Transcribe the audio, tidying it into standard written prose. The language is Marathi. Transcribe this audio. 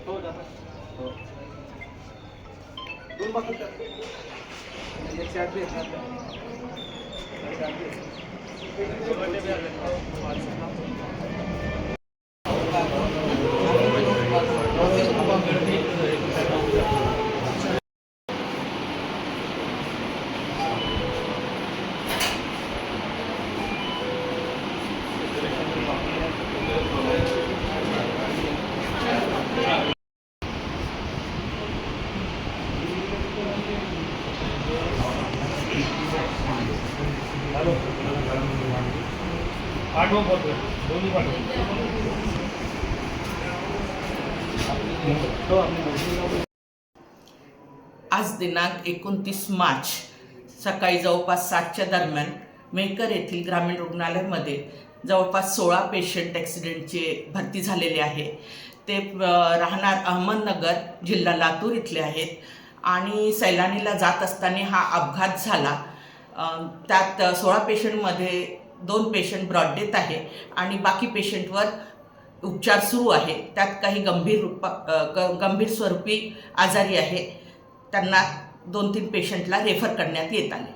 हो दादा हो दोन बाकी एक चार भी है आज दिनांक 29 मार्च सकाळी जवळपास 7च्या दरम्यान मेहकर येथील ग्रामीण रुग्णालयामध्ये जवळपास 16 पेशंट ॲक्सिडेंटचे भरती झालेले आहे. ते राहणार अहमदनगर जिल्हा लातूर इथले आहेत आणि सैलानीला जात असताना हा अपघात झाला. त्यात 16 पेशंटमध्ये 2 पेशंट ब्रॉड डेथ आहे आणि बाकी पेशंटवर उपचार सुरू आहे. त्यात काही गंभीर स्वरूपी आजारी आहे. त्यांना 2-3 पेशंटला रेफर करण्यात येत आले.